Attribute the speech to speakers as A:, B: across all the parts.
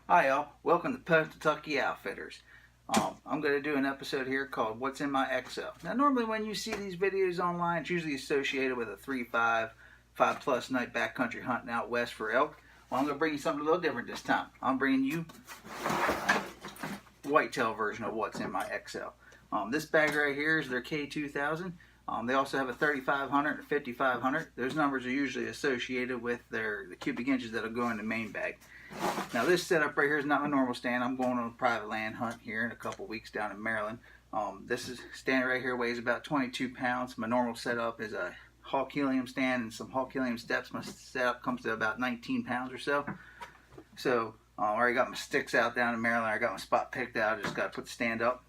A: Hi y'all, welcome to Kentucky Outfitters. I'm going to do an episode here called What's in My XO. Now normally when you see these videos online, it's usually associated with a 3-5, 5+ night backcountry hunting out west for elk. Well, I'm going to bring you something a little different this time. I'm bringing you Whitetail version of What's in My XO. This bag right here is their K2000. They also have a 3500 and a 5500. Those numbers are usually associated with the cubic inches that'll go in the main bag. Now this setup right here is not my normal stand. I'm going on a private land hunt here in a couple weeks down in Maryland. This stand right here weighs about 22 pounds. My normal setup is a hawk helium stand and some hawk helium steps. My setup comes to about 19 pounds or so. So I already got my sticks out down in Maryland. I got my spot picked out. I just got to put the stand up.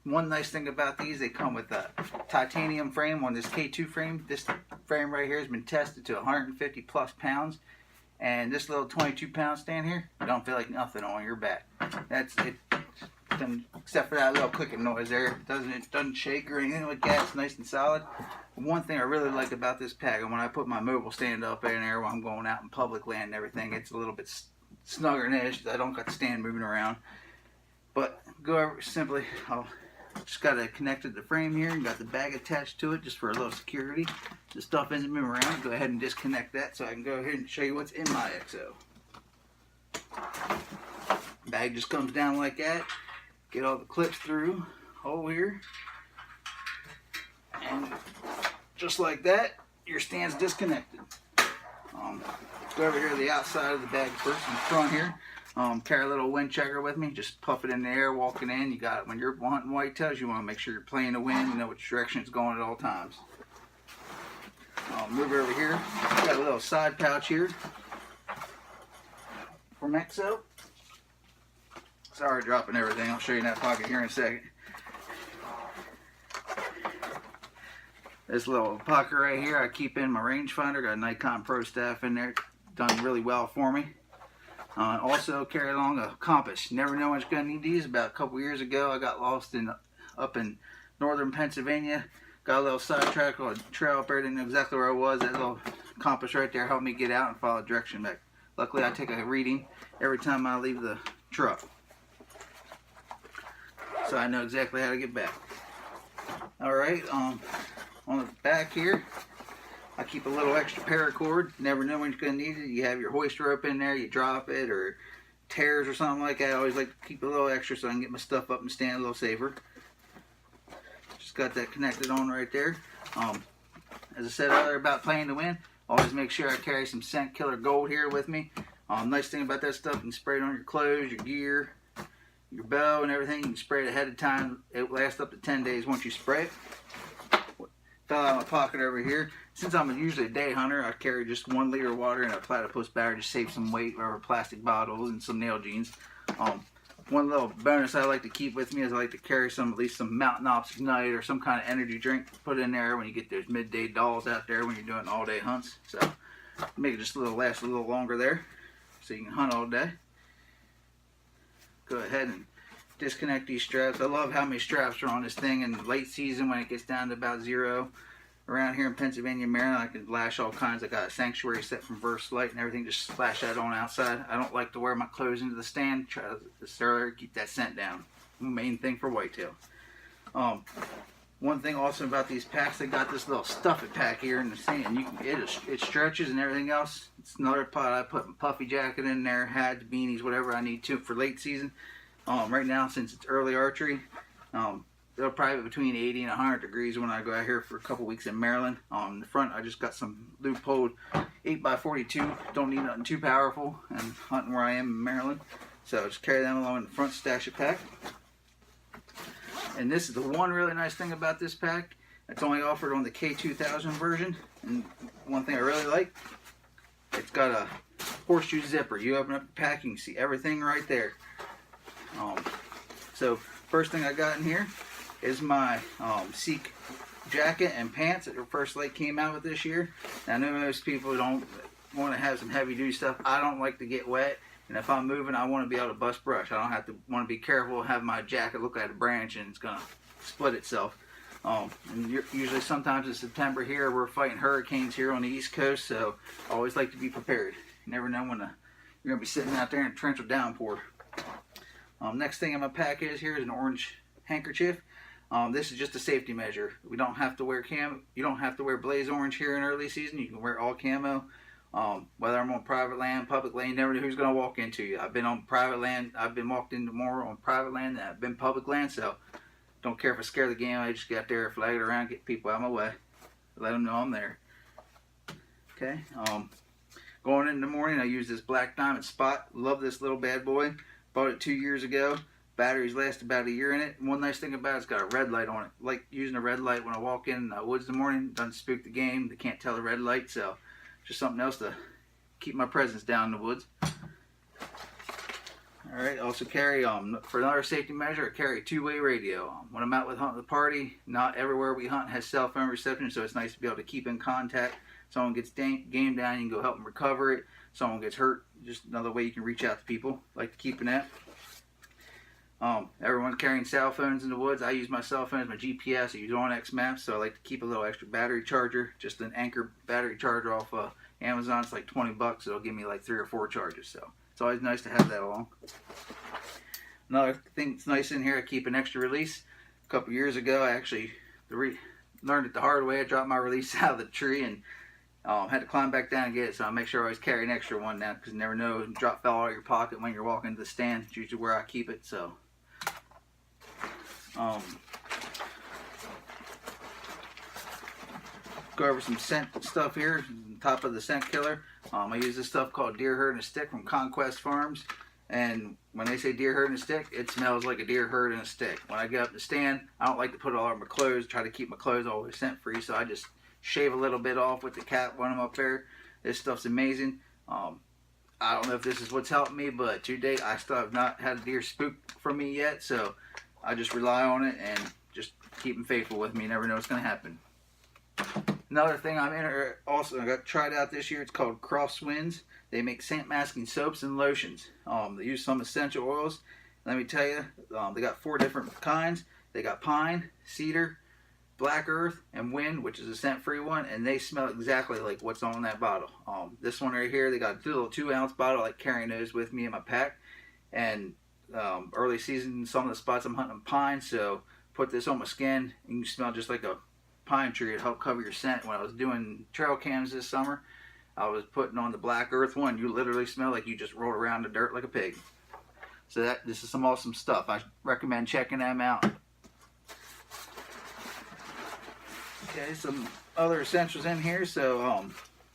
A: One nice thing about these, they come with a titanium frame on this K2 frame. This frame right here has been tested to 150 plus pounds. And this little 22-pound stand here, you don't feel like nothing on your back. That's it. Except for that little clicking noise there. It doesn't shake or anything like that. It's nice and solid. One thing I really like about this pack, and when I put my mobile stand up in there when I'm going out in public land and everything, it's a little bit snugger than this. I don't got the stand moving around. But go over simply, I'll just got it connected to the frame here and got the bag attached to it just for a little security. The stuff isn't moving around. Go ahead and disconnect that so I can go ahead and show you what's in my XO. Bag just comes down like that. Get all the clips through, hole here. And just like that, your stand's disconnected. Go over here to the outside of the bag first in the front here. Carry a little wind checker with me. Just puff it in the air, walking in. You got it. When you're hunting whitetails, you want to make sure you're playing the wind. You know which direction it's going at all times. Move over here. Got a little side pouch here from XO. Sorry, dropping everything. I'll show you in that pocket here in a second. This little pocket right here, I keep in my rangefinder. Got a Nikon Pro staff in there. Done really well for me. Also carry along a compass. Never know when it's going to need these. About a couple years ago, I got lost up in northern Pennsylvania. Got a little sidetrack on a trail up there. Didn't know exactly where I was. That little compass right there helped me get out and follow direction back. Luckily, I take a reading every time I leave the truck, so I know exactly how to get back. All right, on the back here, I keep a little extra paracord. Never know when you're going to need it. You have your hoist rope in there, you drop it, or tears or something like that. I always like to keep a little extra so I can get my stuff up and stand a little safer. Just got that connected on right there. As I said earlier about playing the wind, always make sure I carry some Scent Killer Gold here with me. Nice thing about that stuff, you can spray it on your clothes, your gear, your bow, and everything. You can spray it ahead of time. It lasts up to 10 days once you spray it. Fell out of my pocket over here. Since I'm usually a day hunter, I carry just 1 liter of water in a platypus battery to save some weight over plastic bottles and some nail jeans. One little bonus I like to keep with me is I like to carry at least some Mountain Ops Ignite or some kind of energy drink to put in there when you get those midday dolls out there when you're doing all-day hunts. So make it just last a little longer there so you can hunt all day. Go ahead and disconnect these straps. I love how many straps are on this thing in late season when it gets down to about 0. Around here in Pennsylvania, Maryland, I can lash all kinds. I got a sanctuary set from Verse Light and everything. Just slash that on outside. I don't like to wear my clothes into the stand. Try to keep that scent down. Main thing for whitetail. One thing also about these packs, they got this little stuff it pack here in the stand. It stretches and everything else. It's another pot. I put my puffy jacket in there, hats, beanies, whatever I need to for late season. Right now, since it's early archery, it'll probably be between 80 and 100 degrees when I go out here for a couple weeks in Maryland. In the front, I just got some loop-holed 8x42. Don't need nothing too powerful, and hunting where I am in Maryland. So just carry them along in the front stash of pack. And this is the one really nice thing about this pack. It's only offered on the K2000 version. And one thing I really like, it's got a horseshoe zipper. You open up the pack, you can see everything right there. So first thing I got in here is my Seek jacket and pants that First Light came out with this year. Now, I know most people don't want to have some heavy duty stuff. I don't like to get wet, and if I'm moving, I want to be able to bust brush. I don't have to want to be careful and have my jacket look like a branch and it's gonna split itself. And usually sometimes in September here we're fighting hurricanes here on the East Coast, so I always like to be prepared. You never know when you're gonna be sitting out there in a torrential downpour. Next thing in my pack is an orange handkerchief. This is just a safety measure. We don't have to wear you don't have to wear blaze orange here in early season. You can wear all camo. Whether I'm on private land, public land, you never know who's going to walk into you. I've been on private land. I've been walked into more on private land than I've been public land. So don't care if I scare the game. I just get out there, flag it around, get people out of my way, let them know I'm there. Okay. Going in the morning, I use this Black Diamond Spot. Love this little bad boy. Bought it 2 years ago. Batteries last about a year in it. And one nice thing about it, it's got a red light on it. Like using a red light when I walk in the woods in the morning. Doesn't spook the game. They can't tell the red light. So just something else to keep my presence down in the woods. Alright, also carry, for another safety measure, I carry a two-way radio. When I'm out with hunting the party, not everywhere we hunt has cell phone reception, so it's nice to be able to keep in contact. Someone gets game down, you can go help them recover it. Someone gets hurt, just another way you can reach out to people. Like to keep in that. Everyone's carrying cell phones in the woods. I use my cell phone as my GPS. I use OnX Maps, so I like to keep a little extra battery charger. Just an Anchor battery charger off Amazon. It's like 20 bucks. It'll give me like 3 or 4 charges. So it's always nice to have that along. Another thing that's nice in here, I keep an extra release. A couple years ago, I actually learned it the hard way. I dropped my release out of the tree and had to climb back down and get it. So I make sure I always carry an extra one now because you never know, fell out of your pocket when you're walking to the stand. It's usually where I keep it. So. Go over some scent stuff here. On top of the scent killer, I use this stuff called Deer Herd and a Stick from Conquest Farms. And when they say deer herd and a stick, it smells like a deer herd and a stick. When I get up to stand, I don't like to put all over my clothes. Try to keep my clothes always scent free, so I just shave a little bit off with the cap when I'm up there. This stuff's amazing. I don't know if this is what's helped me, but to date, I still have not had a deer spook from me yet. So I just rely on it and just keep them faithful with me. You never know what's going to happen. Another thing I got tried out this year. It's called Crosswinds. They make scent masking soaps and lotions. They use some essential oils. Let me tell you, they got 4 different kinds. They got pine, cedar, black earth, and wind, which is a scent-free one, and they smell exactly like what's on that bottle. This one right here, they got a little 2-ounce bottle. I like carrying those with me in my pack. And early season, some of the spots I'm hunting pine, so put this on my skin, and you smell just like a pine tree. It helped cover your scent. When I was doing trail cams this summer, I was putting on the black earth one. You literally smell like you just rolled around the dirt like a pig. So this is some awesome stuff. I recommend checking them out. Okay, some other essentials in here. So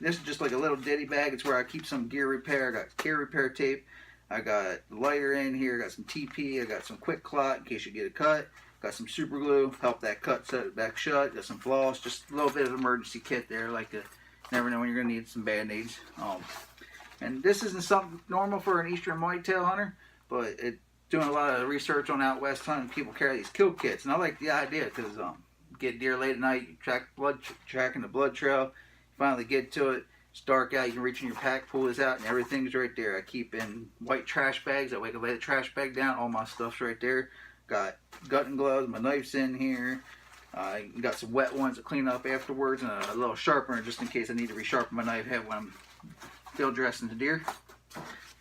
A: this is just like a little ditty bag. It's where I keep some gear repair. I got gear repair tape. I got lighter in here. I got some TP. I got some quick clot in case you get a cut. Got some super glue, help that cut set it back shut. Got some floss, just a little bit of emergency kit there. Like to never know when you're gonna need some band-aids. And this isn't something normal for an eastern whitetail hunter, but doing a lot of research on out west hunting, people carry these kill kits, and I like the idea because get deer late at night, you tracking the blood trail, you finally get to it. It's dark out, you can reach in your pack, pull this out, and everything's right there. I keep in white trash bags. That way I can lay the trash bag down. All my stuff's right there. Got gutting gloves, my knife's in here. Got some wet ones to clean up afterwards, and a little sharpener just in case I need to resharpen my knife head when I'm field dressing the deer.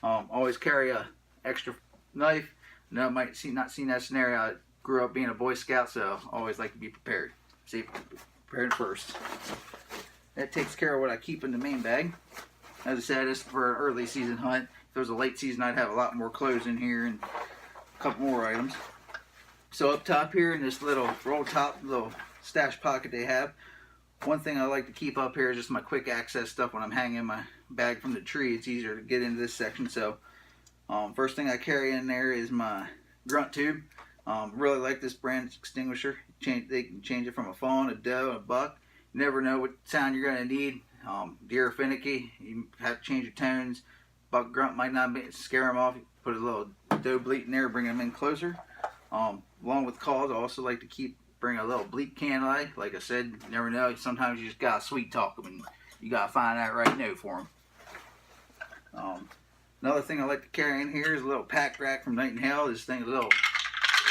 A: Always carry a extra knife. No, might not seen that scenario. I grew up being a Boy Scout, so I always like to be prepared. See, prepared first. That takes care of what I keep in the main bag. As I said, this is for an early season hunt. If it was a late season, I'd have a lot more clothes in here and a couple more items. So up top here in this little roll top, little stash pocket they have, one thing I like to keep up here is just my quick access stuff when I'm hanging my bag from the tree. It's easier to get into this section. So first thing I carry in there is my grunt tube. Really like this brand extinguisher. They can change it from a fawn, a doe, a buck. You never know what sound you're going to need. Deer are finicky. You have to change your tones. Buck grunt might not scare them off. You put a little doe bleat in there, bring them in closer. Along with calls, I also like to bring a little bleak can light. Like I said, you never know. Sometimes you just gotta sweet talk them, and you gotta find that right note for them. Another thing I like to carry in here is a little pack rack from Night and Hell. This thing is a little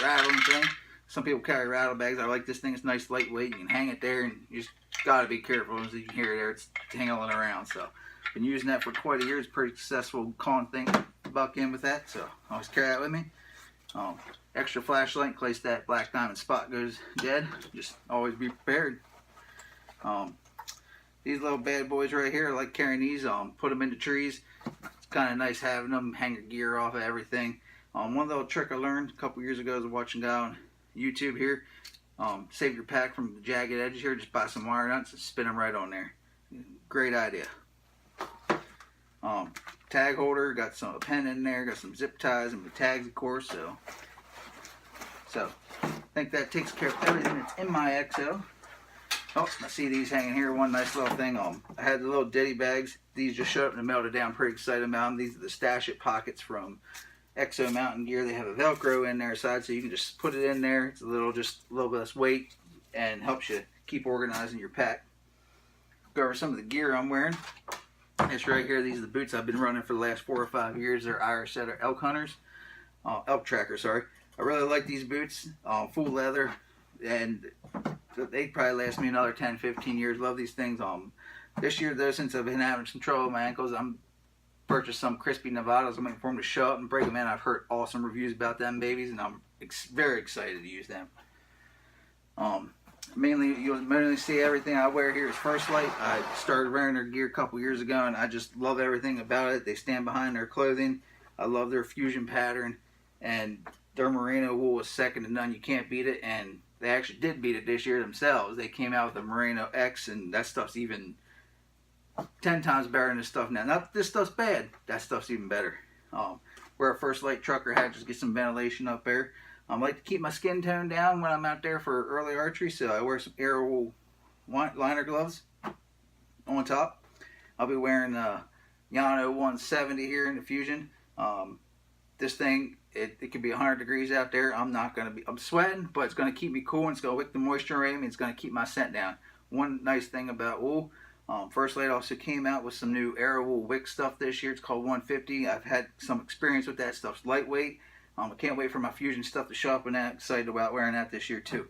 A: rattling thing. Some people carry rattle bags. I like this thing. It's nice, lightweight. You can hang it there, and you just gotta be careful as you can hear it there. It's hanging around. So Been using that for quite a year. It's pretty successful calling thing buck in with that, so I always carry that with me. Extra flashlight in case that black diamond spot goes dead. Just always be prepared. These little bad boys right here, I like carrying these. Put them into trees. It's kind of nice having them. Hang your gear off of everything. One little trick I learned a couple years ago, I was watching a guy on YouTube here. Save your pack from the jagged edges here. Just buy some wire nuts and spin them right on there. Great idea. Tag holder, got a pen in there, got some zip ties and the tags, of course. So I think that takes care of everything that's in my XO. Oh, I see these hanging here. One nice little thing. I had the little ditty bags. These just showed up and melted down. Pretty excited about them. These are the stash it pockets from XO Mountain Gear. They have a Velcro in their side, so you can just put it in there. It's just a little less weight and helps you keep organizing your pack. Go over some of the gear I'm wearing. This right here, these are the boots I've been running for the last 4 or 5 years. They're Irish Setter elk hunters, elk trackers. Sorry. I really like these boots. Full leather, and they probably last me another 10, 15 years. Love these things. This year though, since I've been having some trouble with my ankles, I'm purchased some crispy Nevadas. I'm waiting for them to show up and break them in. I've heard awesome reviews about them babies, and I'm very excited to use them. Mainly, you'll mainly see everything I wear here is First Light. I started wearing their gear a couple years ago, and I just love everything about it. They stand behind their clothing. I love their fusion pattern, and their merino wool is second to none. You can't beat it, and they actually did beat it this year themselves. They came out with a Merino X, and that stuff's even 10 times better than this stuff now. Not this stuff's bad. That stuff's even better. Wear a First Light trucker hat, just get some ventilation up there. I like to keep my skin tone down when I'm out there for early archery, so I wear some Arrow wool liner gloves on top. I'll be wearing Yano 170 here in the Fusion. This thing, it could be 100 degrees out there. I'm sweating, but it's going to keep me cool, and it's going to wick the moisture away, and it's going to keep my scent down. One nice thing about wool, First Light also came out with some new Arrow wool wick stuff this year. It's called 150. I've had some experience with that. Stuff's lightweight. I can't wait for my Fusion stuff to show up, and I'm excited about wearing that this year too.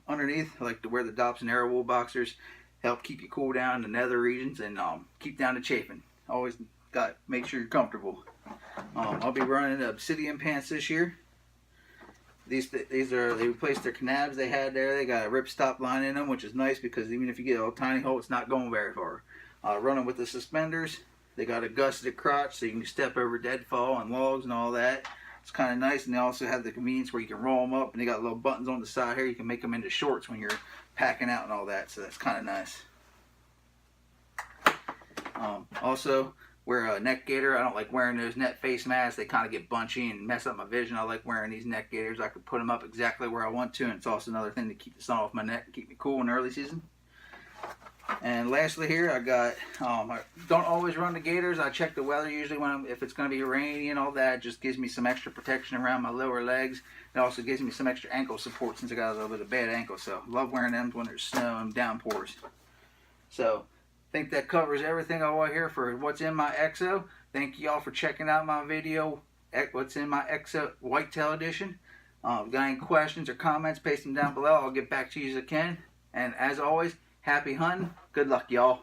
A: Underneath, I like to wear the Dobson Arrow wool boxers. Help keep you cool down in the nether regions, and keep down the chafing. Always got make sure you're comfortable. I'll be running Obsidian pants this year. They replaced their canabs they had there. They got a ripstop line in them, which is nice because even if you get a tiny hole, it's not going very far. Running with the suspenders. They got a gusseted crotch, so you can step over deadfall and logs and all that. It's kind of nice, and they also have the convenience where you can roll them up, and they got little buttons on the side here. You can make them into shorts when you're packing out and all that, so that's kind of nice. Also, wear a neck gaiter. I don't like wearing those net face masks. They kind of get bunchy and mess up my vision. I like wearing these neck gaiters. I can put them up exactly where I want to, and it's also another thing to keep the sun off my neck and keep me cool in the early season. And lastly here, I got, I don't always run the gaiters. I check the weather usually if it's going to be rainy and all that. It just gives me some extra protection around my lower legs. It also gives me some extra ankle support since I got a little bit of bad ankle. So love wearing them when there's snow and downpours. So I think that covers everything I want here for what's in my XO. Thank you all for checking out my video, what's in my XO Whitetail edition. If you got any questions or comments, paste them down below. I'll get back to you as I can. And as always, happy hunting. Good luck, y'all.